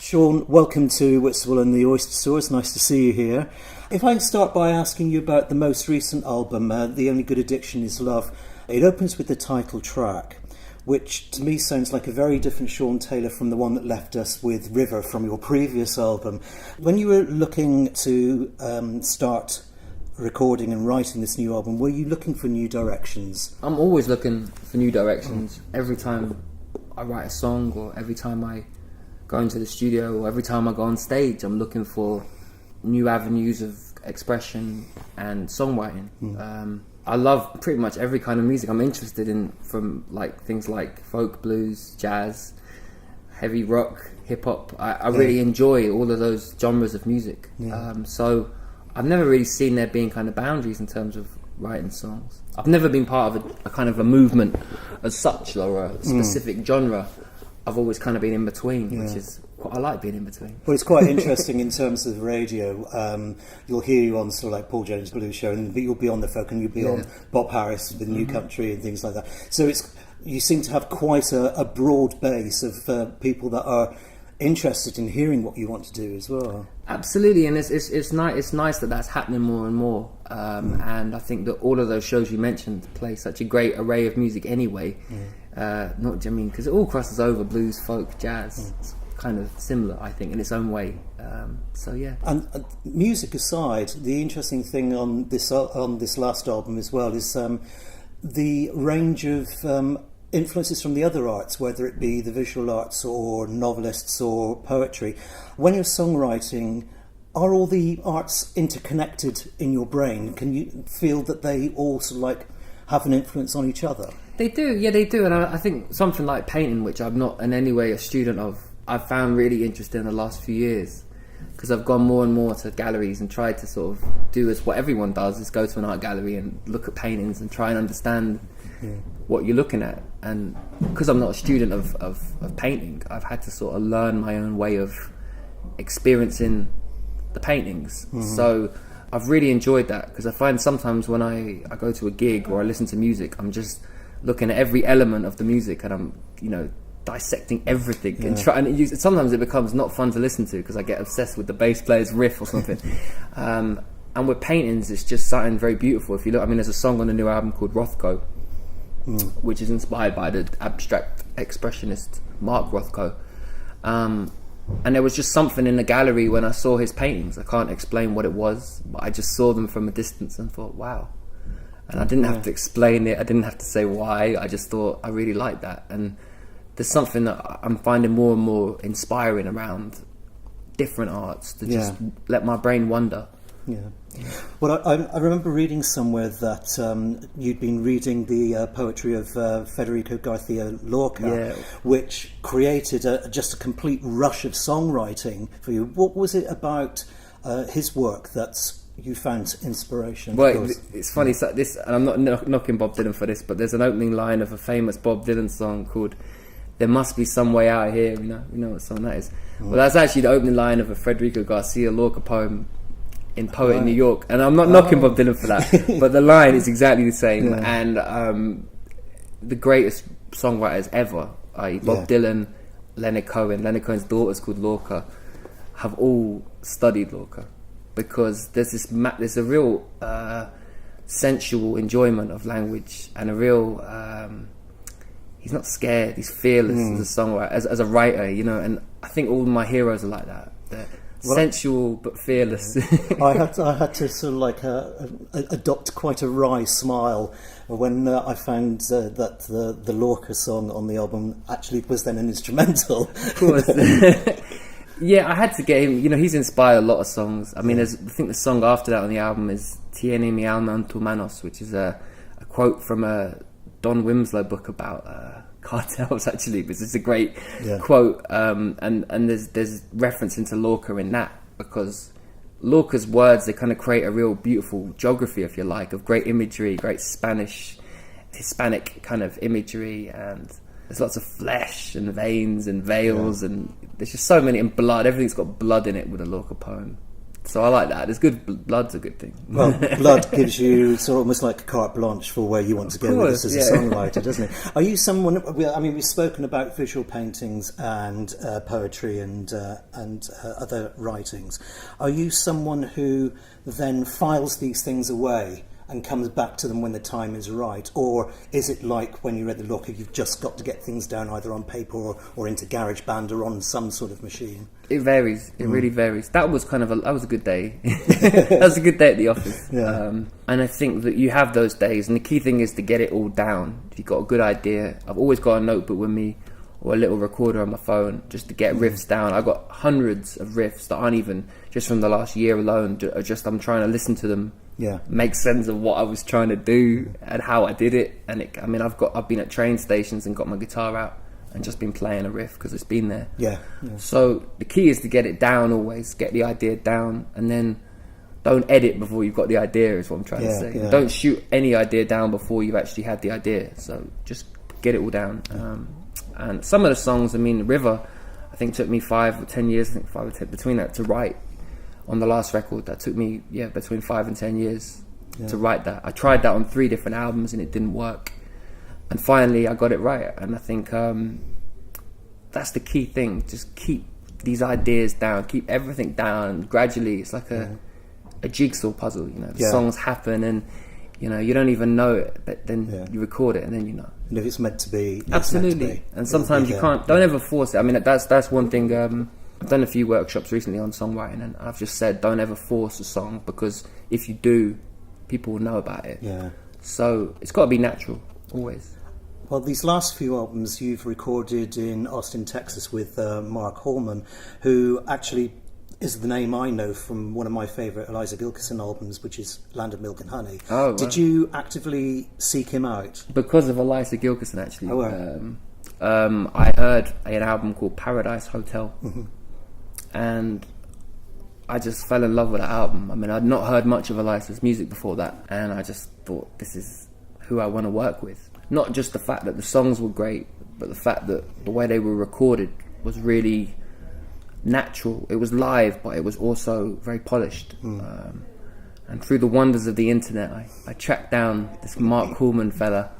Sean, welcome to Whitstable and the Oyster Store. It's nice to see you here. If I can start by asking you about the most recent album, The Only Good Addiction Is Love. It opens with the title track, which to me sounds like a very different Sean Taylor from the one that left us with River from your previous album. When you were looking to start recording and writing this new album, were you looking for new directions? I'm always looking for new directions. Every time I write a song, or every time I go into the studio, or every time I go on stage, I'm looking for new avenues of expression and songwriting. I love pretty much every kind of music. I'm interested in, from like things like folk, blues, jazz, heavy rock, hip hop. I really enjoy all of those genres of music. So I've never really seen there being kind of boundaries in terms of writing songs. I've never been part of a kind of a movement as such, or a specific genre. I've always kind of been in between, which is I like being in between. Well, it's quite interesting in terms of radio. You'll hear you on sort of like Paul Jones' Blues Show, but you'll be on the folk, and you'll be on Bob Harris with New Country and things like that. So you seem to have quite a broad base of people that are interested in hearing what you want to do as well. Absolutely, and it's nice that that's happening more and more. And I think that all of those shows you mentioned play such a great array of music anyway. Because it all crosses over blues, folk, jazz. It's kind of similar, I think, in its own way. And music aside, the interesting thing on this last album as well is the range of influences from the other arts, whether it be the visual arts or novelists or poetry. When you're songwriting, are all the arts interconnected in your brain? Can you feel that they all sort of like have an influence on each other? They do, and I think something like painting, which I'm not in any way a student of, I've found really interesting in the last few years, because I've gone more and more to galleries and tried to sort of do as what everyone does, is go to an art gallery and look at paintings and try and understand what you're looking at. And because I'm not a student of painting, I've had to sort of learn my own way of experiencing the paintings. So I've really enjoyed that, because I find sometimes when I go to a gig or I listen to music, I'm just looking at every element of the music, and I'm dissecting everything and trying to use it. Sometimes it becomes not fun to listen to because I get obsessed with the bass player's riff or something. And with paintings, it's just something very beautiful. If you look, there's a song on the new album called Rothko, which is inspired by the abstract expressionist Mark Rothko. And there was just something in the gallery when I saw his paintings. I can't explain what it was, but I just saw them from a distance and thought, wow. And I didn't have to explain it. I didn't have to say why. I just thought, I really like that. And there's something that I'm finding more and more inspiring around different arts, to just let my brain wander. Well, I remember reading somewhere that you'd been reading the poetry of Federico Garcia Lorca, which created just a complete rush of songwriting for you. What was it about his work that's you found inspiration? Well, it's funny, so and I'm not knocking Bob Dylan for this, but there's an opening line of a famous Bob Dylan song called "There Must Be Some Way Out Here." You know what song that is? Well, that's actually the opening line of a Federico Garcia Lorca poem in Poet in New York, and I'm not knocking Bob Dylan for that, but the line is exactly the same. And the greatest songwriters ever, Bob Dylan, Leonard Cohen's daughter's called Lorca, have all studied Lorca, because there's a real sensual enjoyment of language, and a real he's not scared, he's fearless as a songwriter, as a writer, and I think all my heroes are like that. They're sensual but fearless. I had to sort of like adopt quite a wry smile when I found that the Lorca song on the album actually was then an instrumental. Of course. I had to get him. He's inspired a lot of songs. I think the song after that on the album is "Tiene mi alma en tu manos," which is a quote from a Don Winslow book about cartels, actually, because it's a great quote, and there's reference into Lorca in that, because Lorca's words, they kind of create a real beautiful geography, if you like, of great imagery, great Hispanic kind of imagery, and there's lots of flesh and veins and veils, and there's just so many, and blood. Everything's got blood in it with a Lorca poem. So I like that. It's good. Blood's a good thing. Well, blood gives you sort of almost like a carte blanche for where you want to go with this as a songwriter, doesn't it? Are you someone? I mean, we've spoken about visual paintings and poetry and other writings. Are you someone who then files these things away and comes back to them when the time is right? Or is it like when you read The Locker, you've just got to get things down either on paper or into GarageBand or on some sort of machine? It varies. It really varies. That was kind of that was a good day. That was a good day at the office. Yeah. And I think that you have those days, and the key thing is to get it all down. If you've got a good idea, I've always got a notebook with me or a little recorder on my phone just to get riffs down. I've got hundreds of riffs that aren't even just from the last year alone. Just I'm trying to listen to them, make sense of what I was trying to do and how I did it. And I've been at train stations and got my guitar out and just been playing a riff because it's been there. Yeah. So the key is to get it down always, get the idea down, and then don't edit before you've got the idea is what I'm trying to say. Yeah. Don't shoot any idea down before you've actually had the idea. So just get it all down. And some of the songs, River, I think took me 5 or 10 years, between that to write. On the last record, that took me, between 5 and 10 years to write that. I tried that on 3 different albums and it didn't work. And finally, I got it right. And I think that's the key thing. Just keep these ideas down, keep everything down. Gradually, it's like a jigsaw puzzle. The songs happen and you don't even know it, but then you record it and then you know. And if it's meant to be, absolutely. Meant to be. And sometimes you can't. Don't ever force it. That's one thing. I've done a few workshops recently on songwriting, and I've just said don't ever force a song, because if you do, people will know about it. Yeah. So it's got to be natural, always. Well, these last few albums you've recorded in Austin, Texas with Mark Hallman, who actually is the name I know from one of my favourite Eliza Gilkyson albums, which is Land of Milk and Honey. Oh, wow. Did you actively seek him out? Because of Eliza Gilkyson, actually. Oh, wow. I heard an album called Paradise Hotel, and I just fell in love with that album. I'd not heard much of Eliza's music before that, and I just thought, this is who I want to work with. Not just the fact that the songs were great, but the fact that the way they were recorded was really natural. It was live, but it was also very polished. And through the wonders of the internet, I tracked down this Mark Hallman fella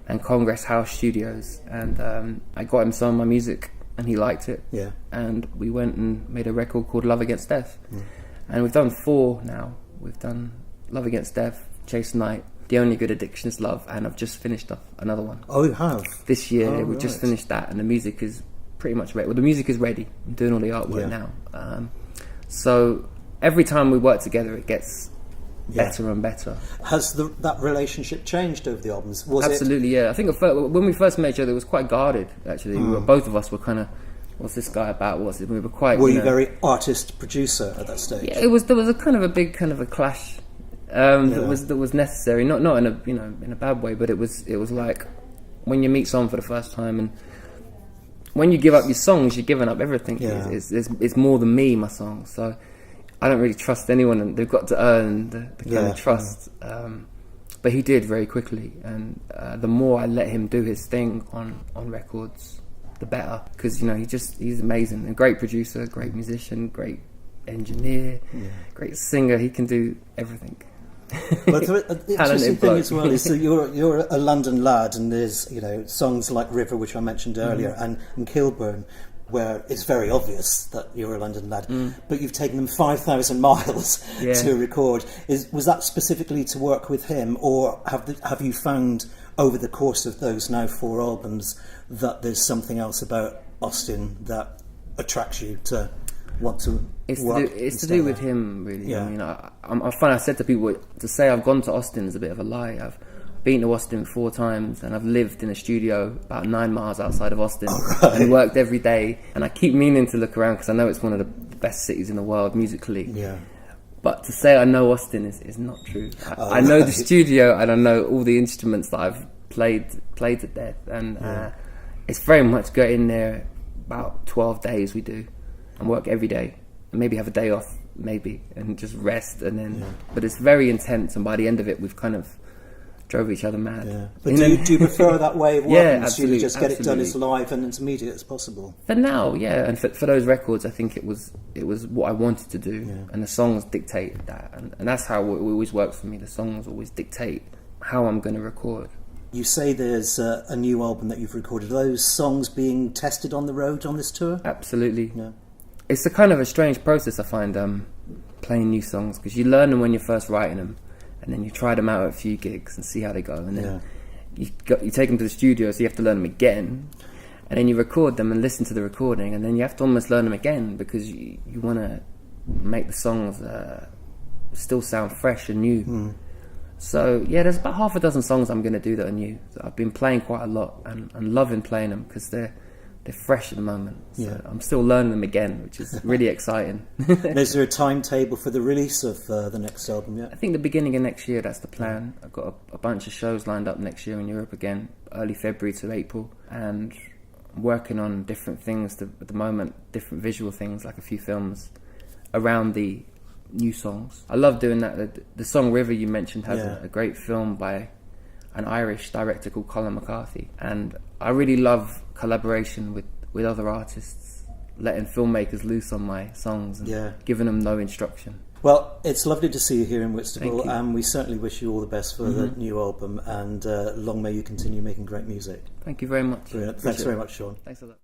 and Congress House Studios, and I got him some of my music and he liked it. And we went and made a record called Love Against Death. And we've done 4 now. We've done Love Against Death, Chase Night, The Only Good Addiction Is Love, and I've just finished off another one. Oh, you have? This year. We just finished that, and the music is pretty much ready. Well, the music is ready. I'm doing all the artwork now. So every time we work together, it gets better and better. Has that relationship changed over the albums? Absolutely, yeah. I think when we first met each other, it was quite guarded, actually. Both of us were kind of, what's this guy about? We were quite... Were you very artist-producer at that stage? Yeah, there was a kind of a big kind of a clash that was necessary. Not in a in a bad way, but it was like when you meet someone for the first time, and when you give up your songs, you're giving up everything. It's more than me, my songs. So I don't really trust anyone, and they've got to earn the kind of trust. But he did very quickly, and the more I let him do his thing on records, the better. Because he's amazing, a great producer, great musician, great engineer, great singer. He can do everything. But the interesting thing as well is that you're a London lad, and there's songs like River, which I mentioned earlier, and Kilburn, where it's very obvious that you're a London lad, but you've taken them 5,000 miles to record. Was that specifically to work with him, or have you found over the course of those now 4 albums that there's something else about Austin that attracts you to want to work? It's to do with him, really. I find I said to people, to say I've gone to Austin is a bit of a lie. I've been to Austin 4 times, and I've lived in a studio about 9 miles outside of Austin, and worked every day. And I keep meaning to look around because I know it's one of the best cities in the world musically. But to say I know Austin is not true. I know the studio, and I know all the instruments that I've played to death, and it's very much go in there about 12 days we do, and work every day, and maybe have a day off, maybe, and just rest, and then. But it's very intense, and by the end of it, we've kind of drove each other mad. Yeah. But do you prefer that way of working? Yeah, So absolutely. you just get it done Absolutely. as live and as immediate as possible. For now, yeah, and for those records, I think it was what I wanted to do, Yeah. and the songs dictate that, and that's how it always works for me. The songs always dictate how I'm going to record. You say there's a new album that you've recorded. Are those songs being tested on the road on this tour? Absolutely. Yeah. It's a kind of a strange process, I find, playing new songs, because you learn them when you're first writing them, and then you try them out at a few gigs and see how they go, and then you take them to the studio, so you have to learn them again, and then you record them and listen to the recording, and then you have to almost learn them again, because you want to make the songs still sound fresh and new. So yeah, there's about half a dozen songs I'm going to do that are new. So I've been playing quite a lot and loving playing them, because they're fresh at the moment. So I'm still learning them again, which is really exciting. And is there a timetable for the release of the next album yet? I think the beginning of next year, that's the plan. I've got a bunch of shows lined up next year in Europe again, early February to April, and I'm working on different things at the moment, different visual things, like a few films around the new songs. I love doing that. The song River you mentioned has a great film by an Irish director called Colin McCarthy, and I really love collaboration with other artists, letting filmmakers loose on my songs and giving them no instruction. Well, it's lovely to see you here in Whitstable, Thank you. and we certainly wish you all the best for the new album, and long may you continue making great music. Thank you very much. Brilliant. Thanks very much, Sean. Thanks a lot.